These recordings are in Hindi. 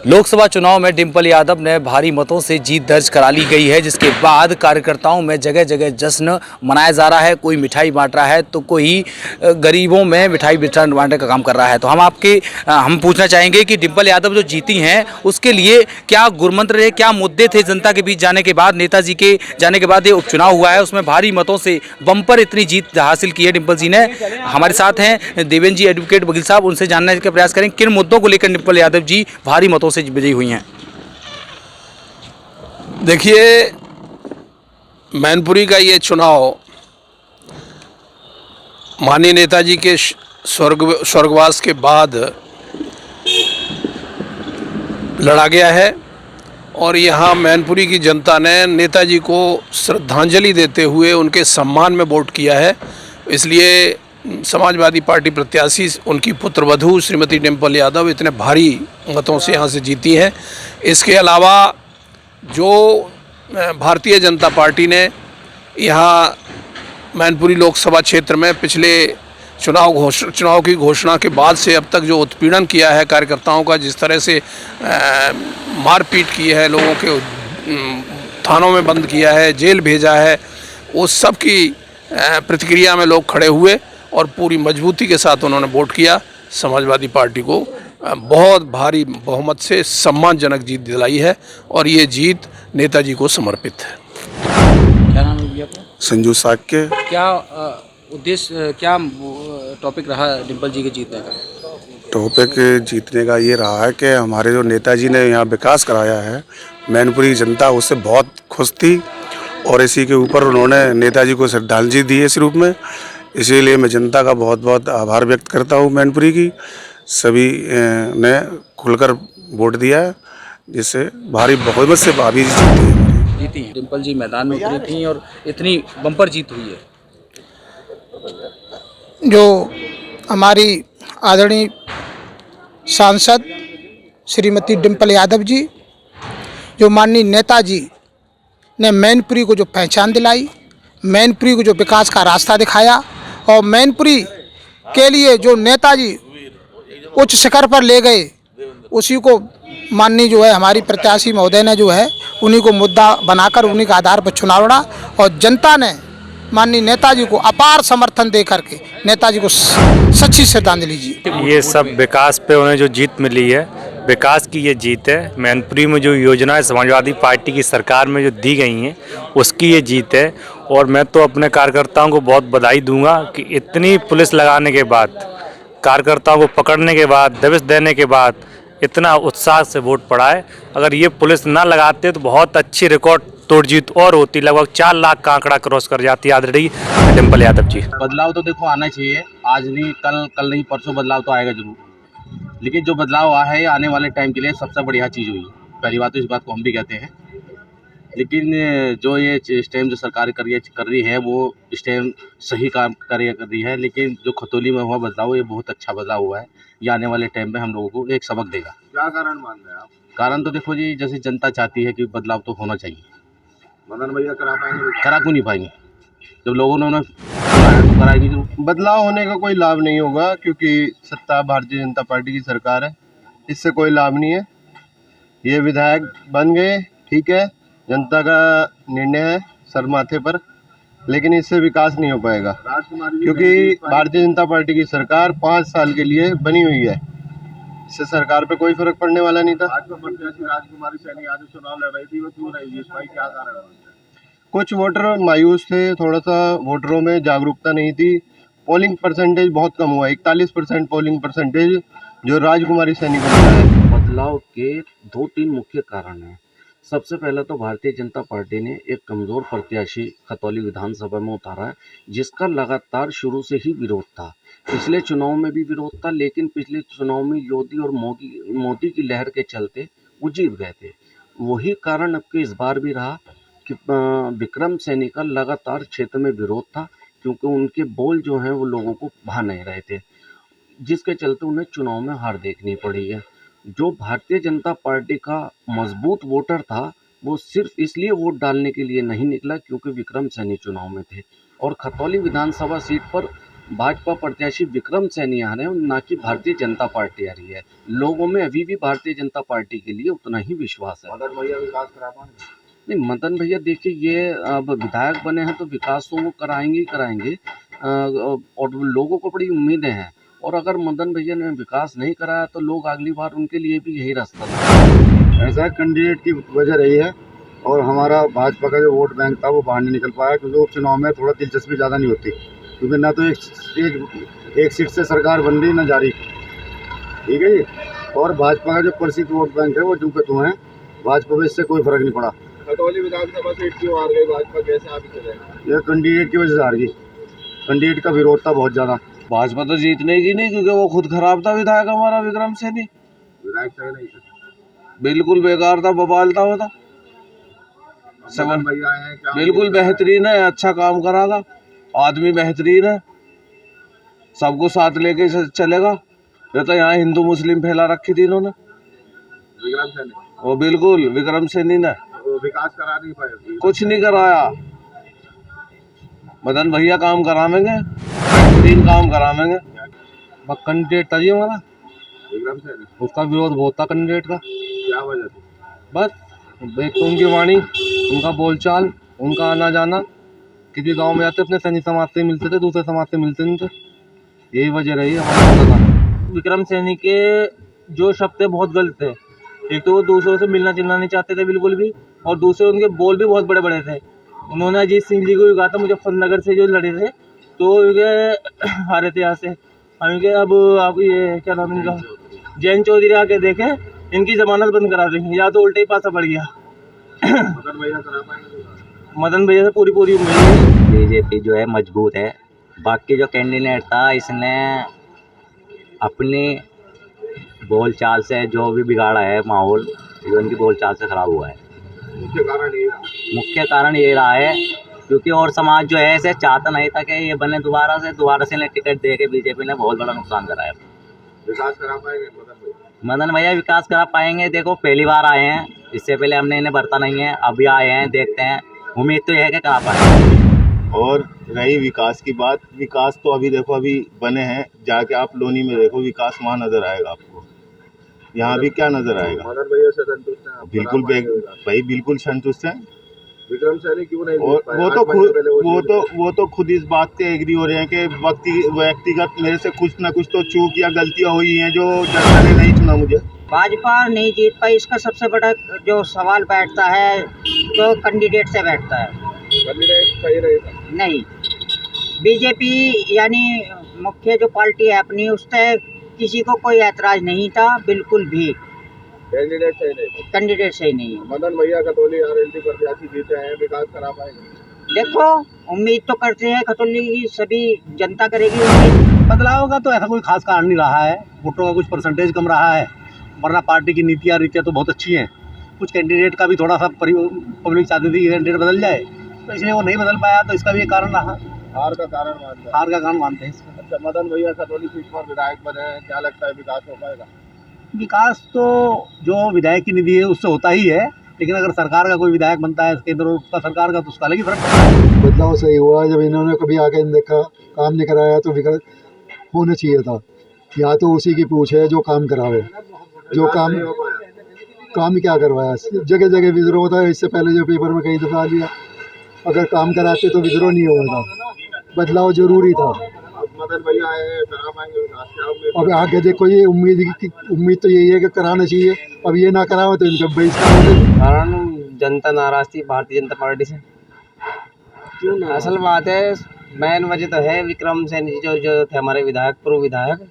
लोकसभा चुनाव में डिंपल यादव ने भारी मतों से जीत दर्ज करा ली गई है, जिसके बाद कार्यकर्ताओं में जगह जगह जश्न मनाया जा रहा है। कोई मिठाई बांट रहा है तो कोई गरीबों में मिठाई वितरण बांटने का काम कर रहा है। तो हम पूछना चाहेंगे कि डिंपल यादव जो जीती हैं उसके लिए क्या गुरमंत्र रहे, क्या मुद्दे थे जनता के बीच जाने के बाद, नेताजी के जाने के बाद ये उपचुनाव हुआ है, उसमें भारी मतों से बम्पर इतनी जीत हासिल की है डिंपल जी ने। हमारे साथ हैं देवेंद्र जी, एडवोकेट वकील साहब, उनसे जानने का प्रयास करें किन मुद्दों को लेकर डिंपल यादव जी भारी मतों से विजयी हुई हैं। देखिए, मैनपुरी का ये चुनाव माननीय नेताजी के स्वर्गवास के बाद लड़ा गया है और यहाँ मैनपुरी की जनता ने नेताजी को श्रद्धांजलि देते हुए उनके सम्मान में वोट किया है। इसलिए समाजवादी पार्टी प्रत्याशी उनकी पुत्रवधू श्रीमती डिंपल यादव इतने भारी मतों से यहाँ से जीती हैं। इसके अलावा जो भारतीय जनता पार्टी ने यहाँ मैनपुरी लोकसभा क्षेत्र में पिछले चुनाव की घोषणा के बाद से अब तक जो उत्पीड़न किया है कार्यकर्ताओं का, जिस तरह से मारपीट की है, लोगों के थानों में बंद किया है, जेल भेजा है, उस सब की प्रतिक्रिया में लोग खड़े हुए और पूरी मजबूती के साथ उन्होंने वोट किया। समाजवादी पार्टी को बहुत भारी बहुमत से सम्मानजनक जीत दिलाई है और ये जीत नेताजी को समर्पित है। क्या नाम है आपका? संजू साक्य। क्या उद्देश्य, क्या टॉपिक रहा डिंपल जी के जीतने का? टॉपिक जीतने का ये रहा है कि हमारे जो नेताजी ने यहाँ विकास कराया है, मैनपुरी जनता उससे बहुत खुश थी और इसी के ऊपर उन्होंने नेताजी को श्रद्धांजलि दी है इस रूप में। इसीलिए मैं जनता का बहुत बहुत आभार व्यक्त करता हूँ मैनपुरी की। सभी ने खुलकर वोट दिया है, जिससे भारी बहुमत से भाभी जीती हैं। डिंपल जी मैदान में उतरी थी और इतनी बम्पर जीत हुई है। जो हमारी आदरणीय सांसद श्रीमती डिंपल यादव जी, जो माननीय नेताजी ने मैनपुरी को जो पहचान दिलाई, मैनपुरी को जो विकास का रास्ता दिखाया और मैनपुरी के लिए जो नेताजी उच्च शिखर पर ले गए, उसी को माननीय जो है हमारी प्रत्याशी महोदय ने जो है उन्हीं को मुद्दा बनाकर उन्हीं के आधार पर चुनाव लड़ा और जनता ने माननीय नेताजी को अपार समर्थन दे करके नेताजी को सच्ची श्रद्धांजलि दी। ये सब विकास पे उन्हें जो जीत मिली है, विकास की ये जीत है। मैनपुरी में जो योजनाएं समाजवादी पार्टी की सरकार में जो दी गई हैं, उसकी ये जीत है। और मैं तो अपने कार्यकर्ताओं को बहुत बधाई दूंगा कि इतनी पुलिस लगाने के बाद, कार्यकर्ताओं को पकड़ने के बाद, दबिश देने के बाद इतना उत्साह से वोट पड़ा है। अगर ये पुलिस ना लगाते तो बहुत अच्छी रिकॉर्ड तोड़ जीत और होती, लगभग 4 लाख का आंकड़ा क्रॉस कर जाती आदरणीय डिंपल यादव जी। बदलाव तो देखो आना चाहिए, आज नहीं कल नहीं परसों बदलाव तो आएगा जरूर, लेकिन जो बदलाव आया है आने वाले टाइम के लिए सबसे बढ़िया चीज़ हुई है। पहली बात तो इस बात को हम भी कहते हैं, लेकिन जो ये इस टाइम जो सरकार कर रही है वो इस टाइम सही काम कर रही है। लेकिन जो खतौली में हुआ बदलाव, ये बहुत अच्छा बदलाव हुआ है। ये आने वाले टाइम में हम लोगों को एक सबक देगा। क्या कारण मान रहे हैं आप? कारण तो देखो जी, जैसे जनता चाहती है कि बदलाव तो होना चाहिए। मदन भैया करा पाएंगे? करा क्यों नहीं पाएंगे? जब लोगों ने उन्हें तो कराएगी जरूर। बदलाव होने का कोई लाभ नहीं होगा, क्योंकि सत्ता भारतीय जनता पार्टी की सरकार है, इससे कोई लाभ नहीं है। ये विधायक बन गए, ठीक है, जनता का निर्णय है सर माथे पर, लेकिन इससे विकास नहीं हो पाएगा, क्योंकि भारतीय जनता पार्टी की सरकार 5 साल के लिए बनी हुई है। इससे सरकार पे कोई फर्क पड़ने वाला नहीं था। राजकुमारी सैनी आज चुनाव लड़ रही थी, वो क्यों रही? इसका क्या कारण है? कुछ वोटर मायूस थे, थोड़ा सा वोटरों में जागरूकता नहीं थी। पोलिंग परसेंटेज बहुत कम हुआ, 41% पोलिंग परसेंटेज जो राजकुमारी सैनी को मिला है। बदलाव के 2-3 मुख्य कारण हैं। सबसे पहले तो भारतीय जनता पार्टी ने एक कमज़ोर प्रत्याशी खतौली विधानसभा में उतारा है, जिसका लगातार शुरू से ही विरोध था। पिछले चुनाव में भी विरोध था, लेकिन पिछले चुनाव में योगी और मोदी की लहर के चलते वो जीत गए थे। वही कारण अब के इस बार भी रहा कि विक्रम सैनी का लगातार क्षेत्र में विरोध था, क्योंकि उनके बोल जो हैं वो लोगों को भा नहीं रहे थे, जिसके चलते उन्हें चुनाव में हार देखनी पड़ी है। जो भारतीय जनता पार्टी का मजबूत वोटर था, वो सिर्फ इसलिए वोट डालने के लिए नहीं निकला क्योंकि विक्रम सैनी चुनाव में थे। और खतौली विधानसभा सीट पर भाजपा प्रत्याशी विक्रम सैनी आ रहे हैं, ना कि भारतीय जनता पार्टी आ रही है। लोगों में अभी भी भारतीय जनता पार्टी के लिए उतना ही विश्वास है। मदन भैया विकास करा पाएंगे? नहीं, मदन भैया देखिए, ये अब विधायक बने हैं तो विकास तो वो कराएंगे ही कराएंगे, और लोगों को बड़ी उम्मीदें हैं। और अगर मदन भैया ने विकास नहीं कराया तो लोग अगली बार उनके लिए भी यही रास्ता था। ऐसा कैंडिडेट की वजह रही है, और हमारा भाजपा का जो वोट बैंक था वो बाहर नहीं निकल पाया, क्योंकि उपचुनाव में थोड़ा दिलचस्पी ज़्यादा नहीं होती, क्योंकि ना तो एक सीट से सरकार बन रही ना जा रही। ठीक है जी। और भाजपा का जो प्रसिद्ध वोट बैंक है वो जू के तू है, भाजपा में इससे कोई फर्क नहीं पड़ा। खतौली विधानसभा सीट क्यों हार गई भाजपा, कैसे आप चले? यह कैंडिडेट की वजह से हार गई। कैंडिडेट का विरोध था बहुत ज़्यादा। भाजपा तो जीतने की नहीं, क्योंकि वो खुद खराब था विधायक हमारा विक्रम सैनी। विधायक सही नहीं था, बिल्कुल बेकार था, बवाल था वो तो। समन भैया है क्या? बिल्कुल बेहतरीन है, अच्छा काम करागा, आदमी बेहतरीन है, सबको साथ लेके चलेगा। ये तो यहाँ हिंदू मुस्लिम फैला रखी थी इन्होंने। विक्रम सैनी वो बिल्कुल विक्रम सैनी ने वो विकास करा नहीं पाए, कुछ नहीं कराया। मदन भैया काम करावेंगे, बेहतरीन काम करावेंगे। कैंडिडेट था जी हमारा विक्रम सैनी। उसका विरोध बहुत था कैंडिडेट का। क्या वजह थी? बस एक तो उनकी वाणी, उनका बोलचाल, उनका आना जाना। किसी गांव में जाते अपने सैनी समाज से मिलते थे, दूसरे समाज से मिलते नहीं थे। यही वजह रही हमारा। विक्रम सैनी के जो शब्द थे बहुत गलत थे। एक तो वो दूसरों से मिलना जुलना नहीं चाहते थे बिल्कुल भी, और दूसरे उनके बोल भी बहुत बड़े बड़े थे। उन्होंने अजीत सिंह जी को भी कहा था मुजफ्फरनगर से जो लड़े थे, तो इनके हारे थे यहाँ से। अब ये क्या नाम इनका, जैन चौधरी आके देखे इनकी जमानत बंद करा देंगे, या तो उल्टे ही पासा पड़ गया। मदन भैया करा पाएंगे? मदन भैया से पूरी उम्मीद है। बीजेपी जो है मजबूत है। बाकी जो कैंडिडेट था इसने अपनी बोलचाल से जो भी बिगाड़ा है माहौल, जो उनकी बोलचाल से ख़राब हुआ है। मुख्य कारण ये रहा है क्योंकि और समाज जो है इसे चाहता नहीं था कि ये बने दोबारा से इन्हें टिकट दे के बीजेपी ने बहुत बड़ा नुकसान कराया। विकास करा पाएंगे मदन भैया विकास करा पाएंगे? देखो पहली बार आए हैं, इससे पहले हमने इन्हें बरता नहीं है, अभी आए हैं, देखते हैं। उम्मीद तो यह है कि करा पाएंगे। और रही विकास की बात, विकास तो अभी देखो अभी बने हैं, जाके आप लोनी में देखो विकास वहाँ नजर आएगा आपको, यहाँ भी क्या नजर आएगा? मदन भैया से संतुष्ट हैं? बिल्कुल भाई, बिल्कुल संतुष्ट हैं। विक्रम सैनी क्यों नहीं? वो तो खुद इस बात से एग्री हो रहे हैं कि व्यक्तिगत मेरे से कुछ ना कुछ तो चूक या गलतियां हुई हैं जो जनता ने नहीं चुना मुझे। भाजपा नहीं जीत पाई, इसका सबसे बड़ा जो सवाल बैठता है तो कैंडिडेट से बैठता है। कैंडिडेट सही रहेगा? नहीं, बीजेपी यानी मुख्य जो पार्टी है अपनी, उससे किसी को कोई ऐतराज नहीं था बिल्कुल भी। कैंडिडेट सही नहीं? कैंडिडेट सही नहीं है। मदन भैया खतौली आरएलडी प्रत्याशी जीते हैं, विकास करा पाएंगे? देखो उम्मीद तो करते हैं, खतौली की सभी जनता करेगी उम्मीद। बदलाव का तो ऐसा कोई खास कारण नहीं रहा है, वोटों का कुछ परसेंटेज कम रहा है, वरना पार्टी की नीतियाँ रीतियाँ तो बहुत अच्छी हैं। कुछ कैंडिडेट का भी थोड़ा सा पब्लिक चाहती थी कि कैंडिडेट बदल जाए, तो इसलिए वो नहीं बदल पाया, तो इसका भी एक कारण रहा। हार का कारण मानते हैं? हार का कारण मानते हैं इसको। अच्छा, मदन भैया खतौली सीट पर विधायक बने हैं, क्या लगता है विकास हो पाएगा? विकास तो जो विधायक की निधि है उससे होता ही है, लेकिन अगर सरकार का कोई विधायक बनता है केंद्र और उसका सरकार का, तो उसका अलग ही फर्क पड़ता है। बदलाव सही हुआ जब इन्होंने कभी आके देखा, काम नहीं कराया तो विकास होना चाहिए था। या तो उसी की पूछ है जो काम करावे, जो काम क्या करवाया, जगह जगह विद्रोह होता है। इससे पहले जो पेपर में कई दफ़ा आ लिया, अगर काम कराते तो विद्रोह नहीं हुआ था, बदलाव जरूरी था। मदन भैया आए हैं, करा पाएंगे विकास? क्या उम्मीद? अब आगे देखो, ये उम्मीद तो यही है कि कराना चाहिए। अब ये ना कराओ तो इनका बहिष्कार हो। कारण जनता नाराज थी भारतीय जनता पार्टी से। क्यों ना? असल बात है, मेन वजह तो है विक्रम सैनी जी जो थे हमारे विधायक, पूर्व विधायक,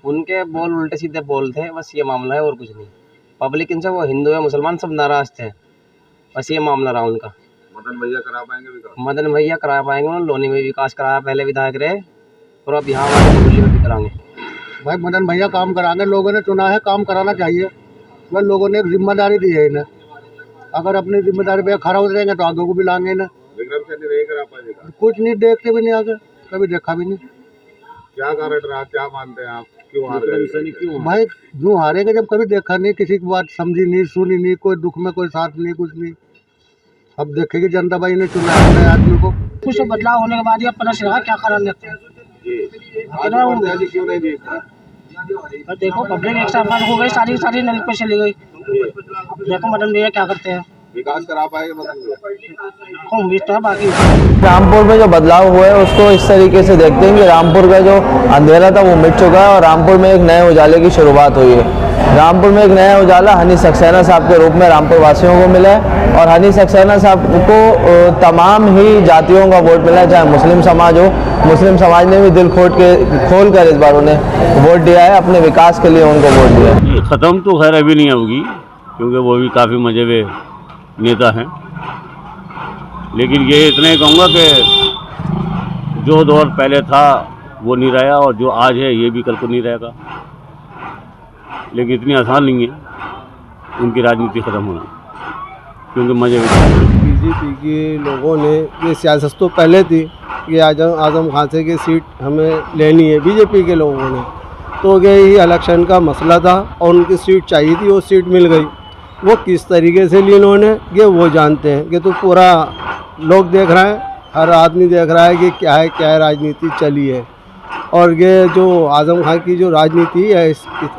उनके बोल उल्टे सीधे बोल थे, बस ये मामला है और कुछ नहीं। पब्लिक इनसे, वो हिंदू है मुसलमान सब नाराज थे, बस ये मामला रहा उनका। मदन भैया करा पाएंगे विकास? मदन भैया करा पाएंगे, उन्होंने लोनी में विकास कराया, पहले विधायक रहे, और अब यहाँ दिल्ली में भी कराएंगे। भाई मदन भैया काम कराएंगे, लोगों ने चुना है, काम कराना चाहिए। वह लोगों ने जिम्मेदारी दी है इन्हें, अगर अपनी जिम्मेदारी पे खरा उतरेंगे तो आगे को भी लाएंगे इन्हें। विक्रम सैनी नहीं करा पाएगा? कुछ नहीं, देखते भी नहीं आगे, कभी देखा भी नहीं। क्या कारण रहा, क्या मानते हैं आप, क्यों हार गए? भाई यूँ हारेंगे जब कभी देखा नहीं, किसी की बात समझी नहीं, सुनी नहीं, कोई दुख में कोई साथ नहीं, कुछ नहीं। अब देखेगी जनता, भाई ने चुना है नए आदमी को। कुछ बदलाव होने के बाद ये अपना रहा, क्या कारण लेते हैं? क्यों नहीं दी? देखो पब्लिक एक साथ हो गई, सारी नल पे चली गई। देखो मदन भैया क्या करते हैं, विकास करा पाएगा मदन भैया? उम्मीद तो है बाकी। रामपुर में जो बदलाव हुआ है उसको इस तरीके से देखते हैं कि रामपुर का जो अंधेरा था वो मिट चुका है और रामपुर में एक नए उजाले की शुरुआत हुई है। रामपुर में एक नया उजाला हनी सक्सेना साहब के रूप में रामपुर वासियों को मिला है और हनी सक्सेना साहब को तमाम ही जातियों का वोट मिला है, चाहे मुस्लिम समाज हो। मुस्लिम समाज ने भी दिल खोल कर इस बार उन्हें वोट दिया है, अपने विकास के लिए उनको वोट दिया है। ये ख़त्म तो खैर अभी नहीं होगी क्योंकि वो भी काफ़ी मजेबे नेता हैं, लेकिन ये इतना ही कहूँगा कि जो दौर पहले था वो नहीं रहा और जो आज है ये भी कल को नहीं रहेगा, लेकिन इतनी आसान नहीं है उनकी राजनीति ख़त्म होना क्योंकि मजे बीजेपी के लोगों ने ये सियासत तो पहले थी कि आजम खान से की सीट हमें लेनी है, बीजेपी के लोगों ने तो यही इलेक्शन का मसला था और उनकी सीट चाहिए थी, वो सीट मिल गई। वो किस तरीके से ली उन्होंने ये वो जानते हैं कि तो पूरा लोग देख रहे हैं, हर आदमी देख रहा है कि क्या है राजनीति चली है। और ये जो आजम खान की जो राजनीति है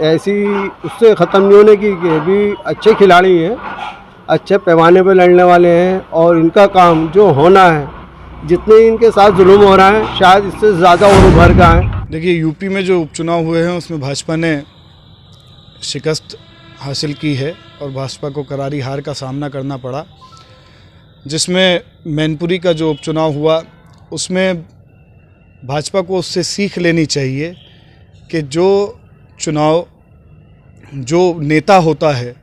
ऐसी उससे ख़त्म नहीं होने की, कि भी अच्छे खिलाड़ी हैं, अच्छे पैमाने पर लड़ने वाले हैं और इनका काम जो होना है, जितने इनके साथ जुल्म हो रहा है शायद इससे ज़्यादा और उभर का है। देखिए यूपी में जो उपचुनाव हुए हैं उसमें भाजपा ने शिकस्त हासिल की है और भाजपा को करारी हार का सामना करना पड़ा, जिसमें मैनपुरी का जो उपचुनाव हुआ उसमें भाजपा को उससे सीख लेनी चाहिए कि जो चुनाव जो नेता होता है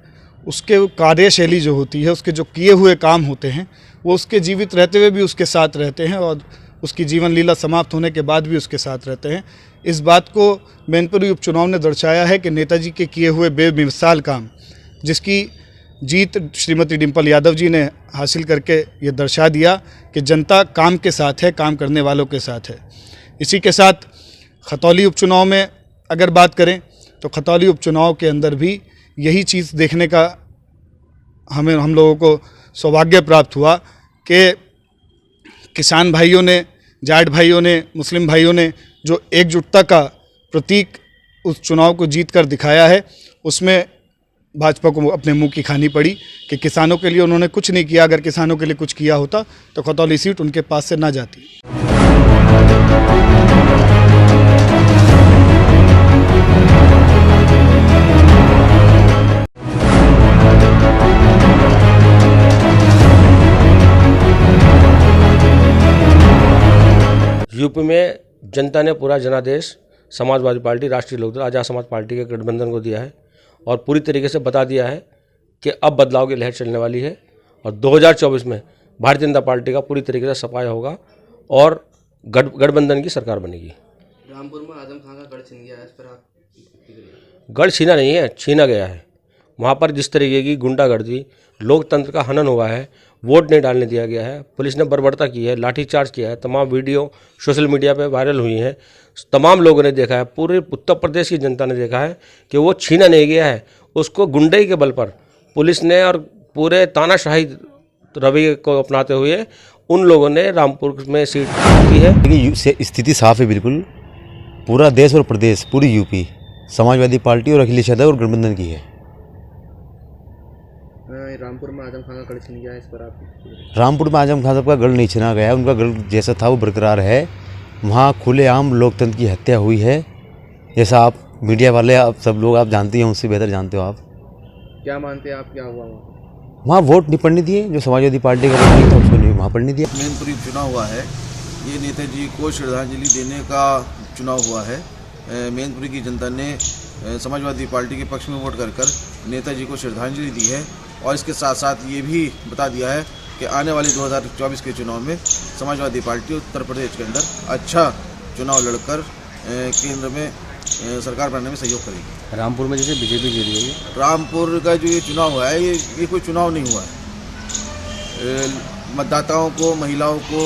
उसके कार्यशैली जो होती है, उसके जो किए हुए काम होते हैं वो उसके जीवित रहते हुए भी उसके साथ रहते हैं और उसकी जीवन लीला समाप्त होने के बाद भी उसके साथ रहते हैं। इस बात को मैनपुरी उपचुनाव ने दर्शाया है कि नेताजी के किए हुए बेमिसाल काम, जिसकी जीत श्रीमती डिम्पल यादव जी ने हासिल करके ये दर्शा दिया कि जनता काम के साथ है, काम करने वालों के साथ है। इसी के साथ खतौली उपचुनाव में अगर बात करें तो खतौली उपचुनाव के अंदर भी यही चीज़ देखने का हम लोगों को सौभाग्य प्राप्त हुआ कि किसान भाइयों ने, जाट भाइयों ने, मुस्लिम भाइयों ने जो एकजुटता का प्रतीक उस चुनाव को जीत कर दिखाया है, उसमें भाजपा को अपने मुंह की खानी पड़ी कि किसानों के लिए उन्होंने कुछ नहीं किया। अगर किसानों के लिए कुछ किया होता तो खतौली सीट उनके पास से ना जाती। यूपी में जनता ने पूरा जनादेश समाजवादी पार्टी, राष्ट्रीय लोकदल, आज़ाद समाज पार्टी के गठबंधन को दिया है और पूरी तरीके से बता दिया है कि अब बदलाव की लहर चलने वाली है और 2024 में भारतीय जनता पार्टी का पूरी तरीके से सफाया होगा और गठबंधन की सरकार बनेगी। रामपुर में आजम खान का गढ़ छीन गया है, इस पर आप? गढ़ छीना नहीं है, छीना गया है। वहाँ पर जिस तरीके की गुंडागर्दी, लोकतंत्र का हनन हुआ है, वोट नहीं डालने दिया गया है, पुलिस ने बर्बरता की है, लाठीचार्ज किया है, तमाम वीडियो सोशल मीडिया पे वायरल हुई हैं, तमाम लोगों ने देखा है, पूरे उत्तर प्रदेश की जनता ने देखा है कि वो छीना नहीं गया है, उसको गुंडई के बल पर पुलिस ने और पूरे तानाशाही रवैये को अपनाते हुए उन लोगों ने रामपुर में सीट की है। देखिए स्थिति साफ है बिल्कुल, पूरा देश और प्रदेश, पूरी यूपी समाजवादी पार्टी और अखिलेश यादव और गठबंधन की है। रामपुर में आजम खान का गढ़ छीन गया है, इस पर आप? रामपुर में आजम खान साहब का गढ़ नहीं छीना गया है, उनका गढ़ जैसा था वो बरकरार है। वहाँ खुलेआम लोकतंत्र की हत्या हुई है, जैसा आप मीडिया वाले, आप सब लोग आप जानते हैं, उससे बेहतर जानते हो आप। क्या मानते हैं आप, क्या हुआ वहाँ वोट नहीं पड़ने दिए, जो समाजवादी पार्टी का वोट नहीं था उसको नहीं वहाँ पड़ने दिया। मैनपुरी चुनाव हुआ है, ये नेताजी को श्रद्धांजलि देने का चुनाव हुआ है। मैनपुरी की जनता ने समाजवादी पार्टी के पक्ष में वोट कर नेताजी को श्रद्धांजलि दी है और इसके साथ साथ ये भी बता दिया है कि आने वाले 2024 के चुनाव में समाजवादी पार्टी उत्तर प्रदेश के अंदर अच्छा चुनाव लड़कर केंद्र में सरकार बनाने में सहयोग करेगी। रामपुर में जैसे बीजेपी जीत गई है, रामपुर का जो ये चुनाव हुआ है ये कोई चुनाव नहीं हुआ है। मतदाताओं को, महिलाओं को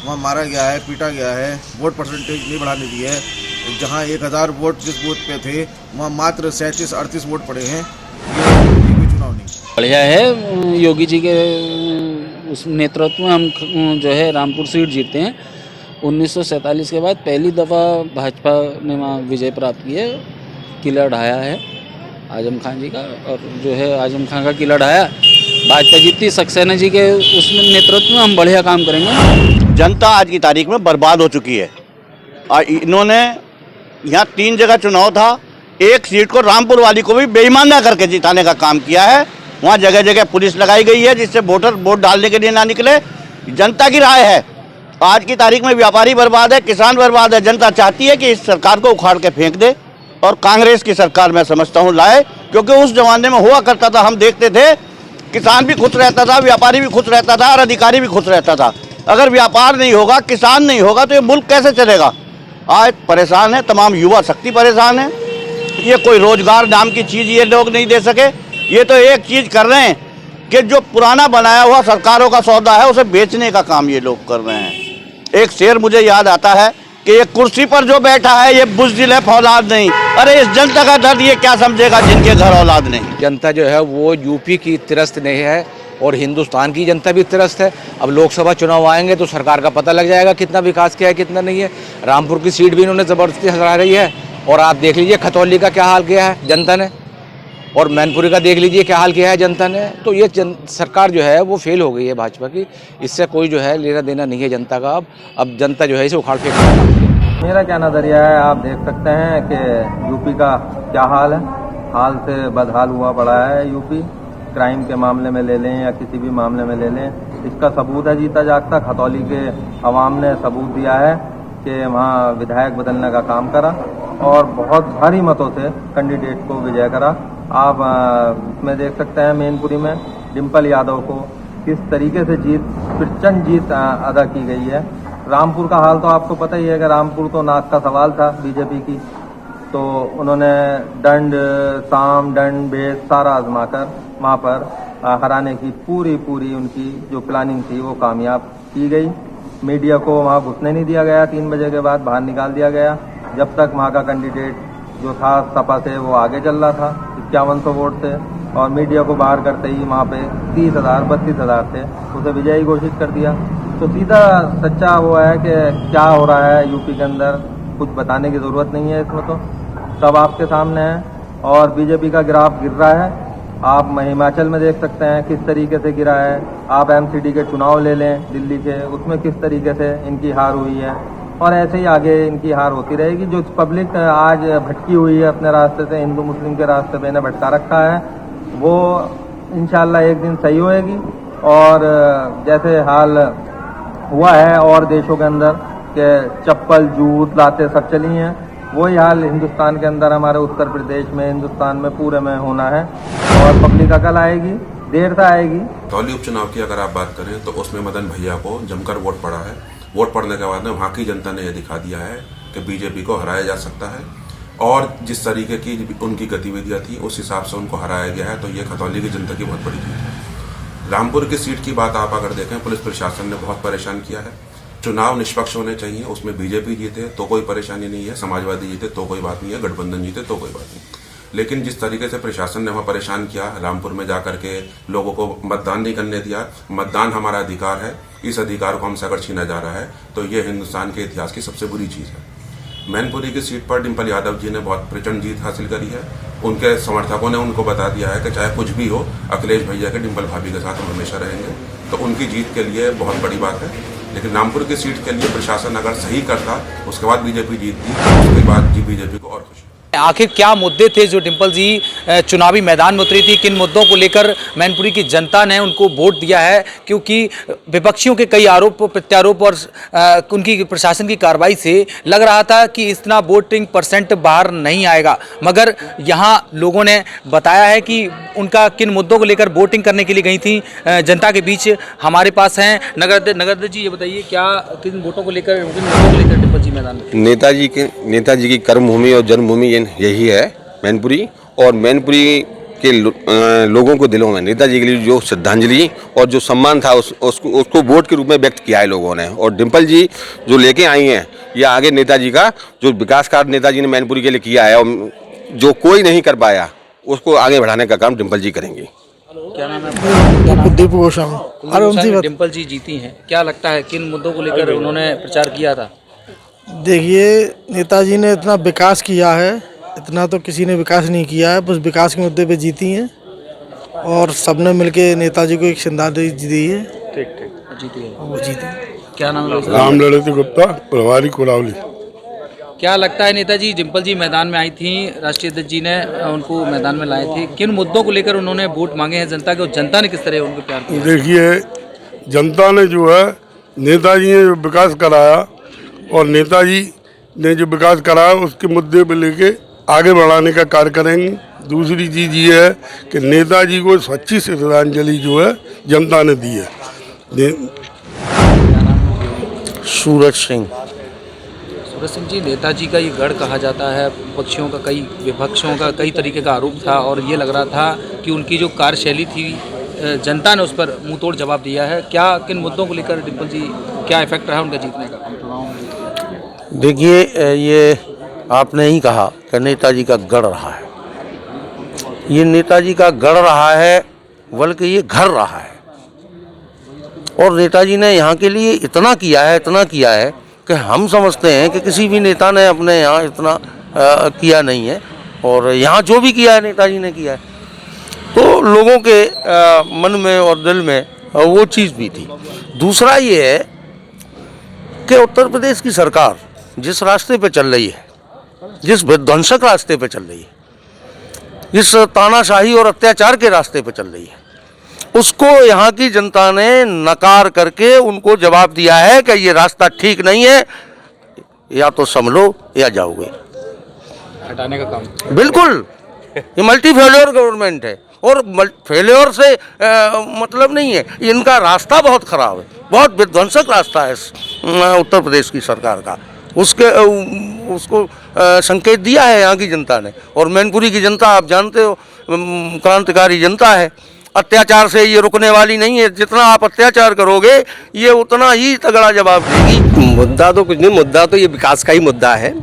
वहाँ मारा गया है, पीटा गया है, वोट परसेंटेज नहीं बढ़ाने दी है। जहाँ 1000 वोट जिस बूथ पे थे वहाँ मात्र 37-38 वोट पड़े हैं। ये कोई चुनाव नहीं। बढ़िया है, योगी जी के उस नेतृत्व में हम जो है रामपुर सीट जीतते हैं 1947 के बाद पहली दफ़ा भाजपा ने वहाँ विजय प्राप्त की है। किला ढाया है आजम खान जी का, और जो है आजम खान का किला ढाया भाजपा जीतती। सक्सेना जी के उसमें नेतृत्व में हम बढ़िया काम करेंगे। जनता आज की तारीख में बर्बाद हो चुकी है और इन्होंने यहाँ 3 जगह चुनाव था, एक सीट को रामपुर वाली को भी बेईमाना करके जिताने का काम किया है। वहाँ जगह जगह पुलिस लगाई गई है जिससे वोटर वोट डालने के लिए ना निकले। जनता की राय है, आज की तारीख में व्यापारी बर्बाद है, किसान बर्बाद है। जनता चाहती है कि इस सरकार को उखाड़ के फेंक दे और कांग्रेस की सरकार मैं समझता हूँ लाए, क्योंकि उस जमाने में हुआ करता था, हम देखते थे किसान भी खुश रहता था, व्यापारी भी खुश रहता था और अधिकारी भी खुश रहता था। अगर व्यापार नहीं होगा, किसान नहीं होगा तो ये मुल्क कैसे चलेगा। आज परेशान है, तमाम युवा शक्ति परेशान है। ये कोई रोजगार नाम की चीज़ ये लोग नहीं दे सके। ये तो एक चीज़ कर रहे हैं कि जो पुराना बनाया हुआ सरकारों का सौदा है उसे बेचने का काम ये लोग कर रहे हैं। एक शेर मुझे याद आता है कि ये कुर्सी पर जो बैठा है ये बुज़दिल है, फौलाद नहीं। अरे इस जनता का दर्द ये क्या समझेगा जिनके घर औलाद नहीं। जनता जो है वो यूपी की त्रस्त नहीं है और हिंदुस्तान की जनता भी त्रस्त है। अब लोकसभा चुनाव आएंगे तो सरकार का पता लग जाएगा कितना विकास किया है कितना नहीं है। रामपुर की सीट भी इन्होंने ज़बरदस्ती हरा रही है और आप देख लीजिए खतौली का क्या हाल किया है जनता ने, और मैनपुरी का देख लीजिए क्या हाल किया है जनता ने। तो ये सरकार जो है वो फेल हो गई है भाजपा की, इससे कोई जो है लेना देना नहीं है जनता का। अब जनता जो है इसे उखाड़ फेंक। मेरा क्या नज़रिया है, आप देख सकते हैं कि यूपी का क्या हाल है, हाल से बदहाल हुआ पड़ा है यूपी। क्राइम के मामले में ले लें या किसी भी मामले में ले लें, इसका सबूत है जीता जागता। खतौली के अवाम ने सबूत दिया है कि वहाँ विधायक बदलने का काम करा और बहुत भारी मतों से कैंडिडेट को विजय करा। आप इसमें देख सकते हैं मैनपुरी में डिम्पल यादव को किस तरीके से प्रचंड जीत अदा की गई है। रामपुर का हाल तो आपको पता ही है कि रामपुर तो नाक का सवाल था बीजेपी की, तो उन्होंने दंड साम दंड भेद सारा आजमा कर वहाँ पर हराने की पूरी उनकी जो प्लानिंग थी वो कामयाब की गई। मीडिया को वहाँ घुसने नहीं दिया गया, 3 बजे के बाद बाहर निकाल दिया गया। जब तक वहाँ का कैंडिडेट जो था सपा से वो आगे चल रहा था 5100 वोट से, और मीडिया को बाहर करते ही वहाँ पे 30,000-32,000 थे, उसे विजयी घोषित कर दिया। तो सीधा सच्चा वो है कि क्या हो रहा है यूपी के अंदर, कुछ बताने की ज़रूरत नहीं है इसमें, तो सब आपके सामने है। और बीजेपी का ग्राफ गिर रहा है, आप हिमाचल में देख सकते हैं किस तरीके से गिरा है। आप एमसीडी के चुनाव ले लें दिल्ली के, उसमें किस तरीके से इनकी हार हुई है, और ऐसे ही आगे इनकी हार होती रहेगी। जो पब्लिक आज भटकी हुई है अपने रास्ते से, हिंदू मुस्लिम के रास्ते पे इन्हें भटका रखा है, वो इंशाल्लाह एक दिन सही होएगी। और जैसे हाल हुआ है और देशों के अंदर के चप्पल जूत लाते सब चली हैं, वही हाल हिंदुस्तान के अंदर हमारे उत्तर प्रदेश में, हिंदुस्तान में पूरे में होना है। और पब्लिक अकल आएगी, देर से आएगी। खतौली उपचुनाव की अगर आप बात करें तो उसमें मदन भैया को जमकर वोट पड़ा है। वोट पड़ने के बाद में वहाँ की जनता ने यह दिखा दिया है कि बीजेपी को हराया जा सकता है, और जिस तरीके की उनकी गतिविधियाँ थी उस हिसाब से उनको हराया गया है। तो ये खतौली की जनता की बहुत बड़ी जीत है। रामपुर की सीट की बात आप अगर देखें, पुलिस प्रशासन ने बहुत परेशान किया है। चुनाव निष्पक्ष होने चाहिए, उसमें बीजेपी जीते तो कोई परेशानी नहीं है, समाजवादी जीते तो कोई बात नहीं है, गठबंधन जीते तो कोई बात नहीं। लेकिन जिस तरीके से प्रशासन ने वहाँ परेशान किया, रामपुर में जाकर के लोगों को मतदान नहीं करने दिया। मतदान हमारा अधिकार है, इस अधिकार को हमसे अगर छीना जा रहा है तो ये हिंदुस्तान के इतिहास की सबसे बुरी चीज़ है। मैनपुरी की सीट पर डिम्पल यादव जी ने बहुत प्रचंड जीत हासिल करी है। उनके समर्थकों ने उनको बता दिया है कि चाहे कुछ भी हो, अखिलेश भैया के डिम्पल भाभी के साथ हम हमेशा रहेंगे। तो उनकी जीत के लिए बहुत बड़ी बात है। लेकिन रामपुर की सीट के लिए प्रशासन अगर सही करता, उसके बाद बीजेपी जीतती, उसके बाद बीजेपी को और खुशी। आखिर क्या मुद्दे थे जो डिम्पल जी चुनावी मैदान में उतरी थी, किन मुद्दों को लेकर मैनपुरी की जनता ने उनको वोट दिया है? क्योंकि विपक्षियों के कई आरोप प्रत्यारोप और उनकी प्रशासन की कार्रवाई से लग रहा था कि इतना वोटिंग परसेंट बाहर नहीं आएगा, मगर यहाँ लोगों ने बताया है कि उनका किन मुद्दों को लेकर वोटिंग करने के लिए गई थी जनता के बीच। हमारे पास हैं नगर जी, ये बताइए क्या किन वोटों को लेकर डिम्पल जी मैदान में? नेताजी की कर्मभूमि और जन्मभूमि यही है मैनपुरी, और मैनपुरी के लोगों को दिलों में नेताजी के लिए जो श्रद्धांजलि और जो सम्मान था उसको वोट के रूप में व्यक्त किया है लोगों ने। और डिम्पल जी जो लेके आई हैं, ये आगे नेताजी का जो विकास कार्य नेताजी ने मैनपुरी के लिए किया है और जो कोई नहीं कर पाया उसको आगे बढ़ाने का काम डिम्पल जी करेंगी। क्या नाम है? दीपू गोस्वामी। कुलदीप गोस्वामी, डिम्पल जी जीती हैं, क्या लगता है किन मुद्दों को लेकर उन्होंने प्रचार किया था? देखिए, नेताजी ने इतना विकास किया है, इतना तो किसी ने विकास नहीं किया है, बस विकास के मुद्दे पे जीती हैं और सबने मिलके नेताजी को एक श्रद्धांजलि दी है। ठीक ठीक, जीती है वो जीती। क्या नाम है? राम ललित गुप्ता, प्रभारी कोलावली। क्या लगता है नेताजी डिम्पल जी मैदान में आई थी, राष्ट्रीय अध्यक्ष जी ने उनको मैदान में लाए थे, किन मुद्दों को लेकर उन्होंने वोट मांगे हैं जनता के और जनता ने किस तरह उनको प्यार किया? देखिए, जनता ने जो है नेताजी ने जो विकास कराया और नेताजी ने जो विकास कराया उसके मुद्दे पे लेके आगे बढ़ाने का कार्य करेंगे। दूसरी चीज़ ये है कि नेताजी को सच्ची श्रद्धांजलि जो है जनता ने दी है। सूरज सिंह। सूरज सिंह जी, नेताजी का ये गढ़ कहा जाता है, पक्षियों का कई विपक्षों का कई तरीके का आरोप था और ये लग रहा था कि उनकी जो कार्यशैली थी जनता ने उस पर मुंह तोड़ जवाब दिया है। क्या किन मुद्दों को लेकर डिम्पल जी क्या इफेक्ट रहा उनका जीतने का चुनाव में? देखिए, ये आपने ही कहा कि नेताजी का गढ़ रहा है, ये नेताजी का गढ़ रहा है, बल्कि ये घर रहा है। और नेताजी ने यहाँ के लिए इतना किया है कि हम समझते हैं कि किसी भी नेता ने अपने यहाँ इतना किया नहीं है। और यहाँ जो भी किया है नेताजी ने किया है, तो लोगों के मन में और दिल में वो चीज़ भी थी। दूसरा ये है कि उत्तर प्रदेश की सरकार जिस रास्ते पे चल रही है, जिस विध्वंसक रास्ते पे चल रही है, जिस तानाशाही और अत्याचार के रास्ते पे चल रही है, उसको यहाँ की जनता ने नकार करके उनको जवाब दिया है कि ये रास्ता ठीक नहीं है, या तो संभलो या जाओगे। हटाने का काम बिल्कुल, ये मल्टी फेल्योर गवर्नमेंट है और फेल्योर से मतलब नहीं है, इनका रास्ता बहुत खराब है, बहुत विध्वंसक रास्ता है उत्तर प्रदेश की सरकार का। उसको संकेत दिया है यहाँ की जनता ने। और मैनपुरी की जनता आप जानते हो क्रांतिकारी जनता है, अत्याचार से ये रुकने वाली नहीं है। जितना आप अत्याचार करोगे ये उतना ही तगड़ा जवाब देगी। मुद्दा तो कुछ नहीं, मुद्दा तो ये विकास का ही मुद्दा है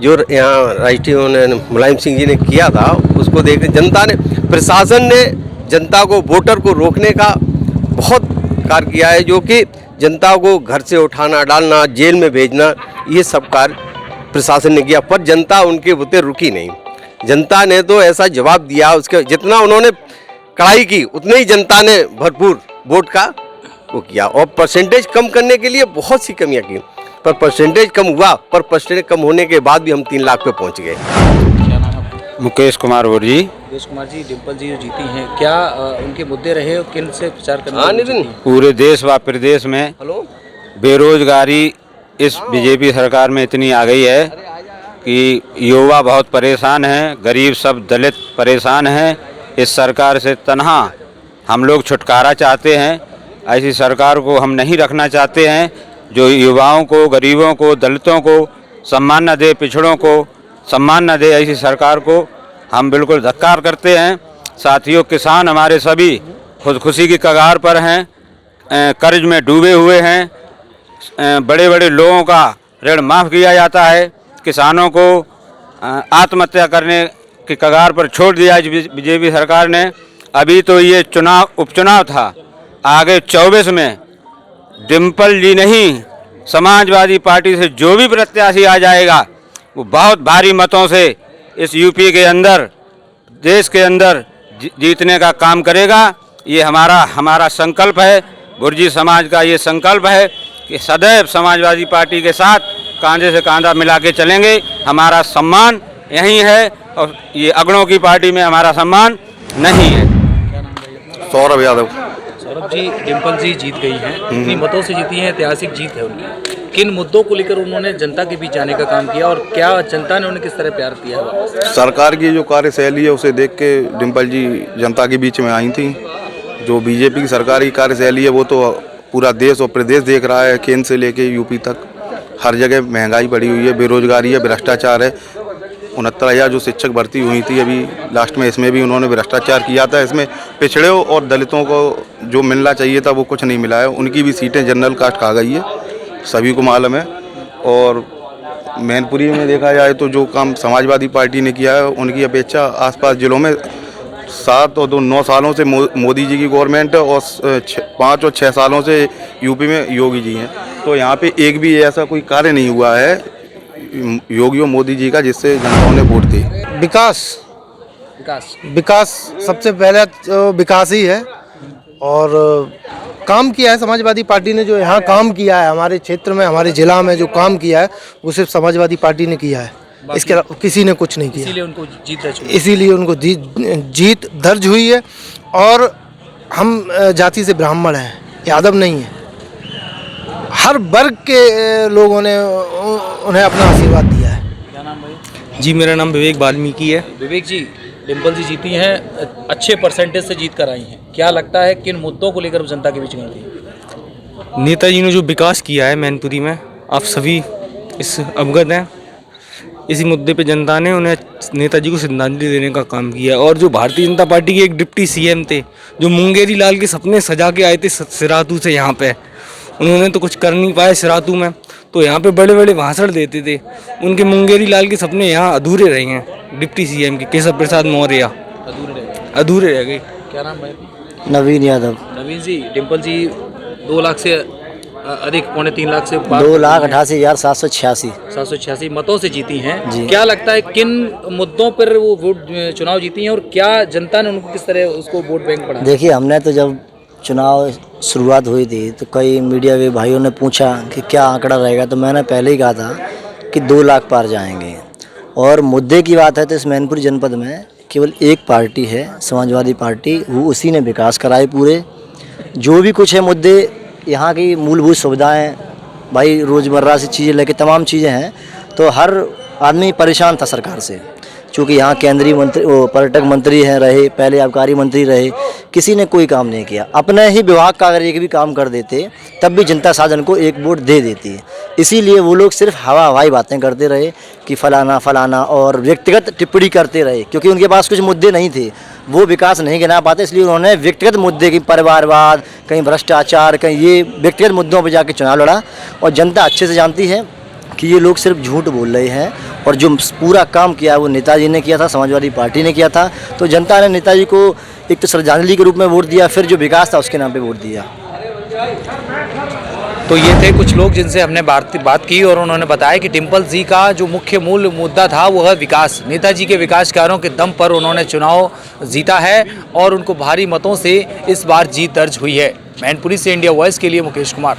जो यहाँ राष्ट्रीय मुलायम सिंह जी ने किया था। उसको देख जनता ने, प्रशासन ने जनता को, वोटर को रोकने का बहुत कार्य किया है, जो कि जनता को घर से उठाना, डालना, जेल में भेजना, ये सब कार्य प्रशासन ने किया। पर जनता उनके बुते रुकी नहीं। जनता ने तो ऐसा जवाब दिया, उसके जितना उन्होंने कड़ाई की उतने ही जनता ने भरपूर वोट का वो किया। और परसेंटेज कम करने के लिए बहुत सी कमियां की, पर परसेंटेज कम हुआ, पर परसेंटेज कम होने के बाद भी हम 3 लाख पे पहुंच गए। मुकेश कुमार जी। मुकेश कुमार जी, डिम्पल जी जो जीती हैं, क्या उनके मुद्दे रहे और किन से प्रचार करना? पूरे देश व प्रदेश में बेरोजगारी इस बीजेपी सरकार में इतनी आ गई है कि युवा बहुत परेशान हैं, गरीब सब दलित परेशान हैं। इस सरकार से तनहा हम लोग छुटकारा चाहते हैं। ऐसी सरकार को हम नहीं रखना चाहते हैं जो युवाओं को, गरीबों को, दलितों को सम्मान न दे, पिछड़ों को सम्मान न दे। ऐसी सरकार को हम बिल्कुल धिक्कार करते हैं। साथियों, किसान हमारे सभी खुदकुशी की कगार पर हैं, कर्ज में डूबे हुए हैं। बड़े बड़े लोगों का ऋण माफ़ किया जाता है, किसानों को आत्महत्या करने की कगार पर छोड़ दिया है बीजेपी सरकार ने। अभी तो ये उपचुनाव था, आगे 24 में डिम्पल जी नहीं, समाजवादी पार्टी से जो भी प्रत्याशी आ जाएगा वो बहुत भारी मतों से इस यूपी के अंदर, देश के अंदर जीतने का काम करेगा। ये हमारा संकल्प है, बुर्जी समाज का ये संकल्प है कि सदैव समाजवादी पार्टी के साथ कांधे से कांधा मिला के चलेंगे। हमारा सम्मान यही है और ये अगड़ों की पार्टी में हमारा सम्मान नहीं है। सौरभ यादव। सौरभ जी, डिम्पल जी जीत गई हैं, इतनी मतों से जीती हैं, ऐतिहासिक जीत है उनकी। किन मुद्दों को लेकर उन्होंने जनता के बीच जाने का काम किया और क्या जनता ने उन्हें किस तरह प्यार किया? सरकार की जो कार्यशैली है उसे देख के डिम्पल जी जनता के बीच में आई थी। जो बीजेपी की सरकार की कार्यशैली है वो तो पूरा देश और प्रदेश देख रहा है, केंद्र से लेके यूपी तक हर जगह महंगाई बढ़ी हुई है, बेरोजगारी है, भ्रष्टाचार है। 69,000 जो शिक्षक भर्ती हुई थी अभी लास्ट में, इसमें भी उन्होंने भ्रष्टाचार किया था। इसमें पिछड़े और दलितों को जो मिलना चाहिए था वो कुछ नहीं मिला है। उनकी भी सीटें जनरल कास्ट खा गई है, सभी को मालूम है। और मैनपुरी में देखा जाए तो जो काम समाजवादी पार्टी ने किया है उनकी अपेक्षा आसपास जिलों में 7 और 9 सालों से मोदी जी की गवर्नमेंट है और 5 और 6 सालों से यूपी में योगी जी हैं। तो यहाँ पे एक भी ऐसा कोई कार्य नहीं हुआ है योगी और मोदी जी का जिससे जनताओं ने वोट दी। विकास सबसे पहले तो विकास ही है और काम किया है समाजवादी पार्टी ने। जो यहाँ काम किया है हमारे क्षेत्र में, हमारे ज़िला में जो काम किया है वो सिर्फ समाजवादी पार्टी ने किया है, इसके अलावा किसी ने कुछ नहीं किया। इसीलिए उनको जीत दर्ज हुई। इसीलिए उनको जीत दर्ज हुई है। और हम जाति से ब्राह्मण हैं, यादव नहीं है। हर वर्ग के लोगों ने उन्हें अपना आशीर्वाद दिया है। क्या नाम भाई? जी मेरा नाम विवेक वाल्मीकि है। विवेक जी, डिम्पल जी जीती हैं, अच्छे परसेंटेज से जीत कर आई हैं। क्या लगता है किन मुद्दों को लेकर जनता के बीच गई थी? नेताजी ने जो विकास किया है मैनपुरी में, आप सभी इस अवगत हैं। इसी मुद्दे पे जनता ने उन्हें नेताजी को श्रद्धांजलि देने का काम किया। और जो भारतीय जनता पार्टी के एक डिप्टी सीएम थे जो मुंगेरी लाल के सपने सजा के आए थे सिरातू से यहाँ पे, उन्होंने तो कुछ कर नहीं पाए सिरातू में, तो यहाँ पे बड़े बड़े भाषण देते थे। उनके मुंगेरी लाल के सपने यहाँ अधूरे रहे हैं। डिप्टी सीएम के केशव प्रसाद मौर्य अधूरे रह गए। क्या नाम भाई? नवीन यादव। नवीन जी, डिम्पल जी 2 लाख से अधिक, 3.25 लाख से 2,88,786 786 मतों से जीती हैं। क्या लगता है किन मुद्दों पर वो वोट चुनाव जीती हैं और क्या जनता ने उनको किस तरह उसको वोट बैंक पड़ा? देखिए, हमने तो जब चुनाव शुरुआत हुई थी तो कई मीडिया के भाइयों ने पूछा कि क्या आंकड़ा रहेगा, तो मैंने पहले ही कहा था कि 2 लाख पार जाएंगे। और मुद्दे की बात है तो इस मैनपुरी जनपद में केवल एक पार्टी है, समाजवादी पार्टी, वो उसी ने विकास कराए पूरे। जो भी कुछ है मुद्दे, यहाँ की मूलभूत सुविधाएं, भाई रोज़मर्रा से चीज़ें लेके तमाम चीज़ें हैं, तो हर आदमी परेशान था सरकार से। चूँकि यहाँ केंद्रीय मंत्री, पर्यटक मंत्री हैं रहे, पहले आबकारी मंत्री रहे, किसी ने कोई काम नहीं किया। अपने ही विभाग का अगर एक भी काम कर देते तब भी जनता साधन को एक वोट दे देती है। इसीलिए वो लोग सिर्फ हवाई बातें करते रहे कि फलाना फलाना, और व्यक्तिगत टिप्पणी करते रहे, क्योंकि उनके पास कुछ मुद्दे नहीं थे, वो विकास नहीं गिना पाते। इसलिए उन्होंने व्यक्तिगत मुद्दे की, परिवारवाद, कहीं भ्रष्टाचार, कहीं ये व्यक्तिगत मुद्दों पर जाके चुनाव लड़ा। और जनता अच्छे से जानती है कि ये लोग सिर्फ झूठ बोल रहे हैं और जो पूरा काम किया है वो नेताजी ने किया था, समाजवादी पार्टी ने किया था। तो जनता ने नेताजी को एक तो श्रद्धांजलि के रूप में वोट दिया, फिर जो विकास था उसके नाम पे वोट दिया। तो ये थे कुछ लोग जिनसे हमने बात की और उन्होंने बताया कि डिम्पल जी का जो मूल मुद्दा था वो है विकास। नेताजी के विकास कार्यों के दम पर उन्होंने चुनाव जीता है और उनको भारी मतों से इस बार जीत दर्ज हुई है। मैनपुरी से इंडिया वॉइस के लिए मुकेश कुमार।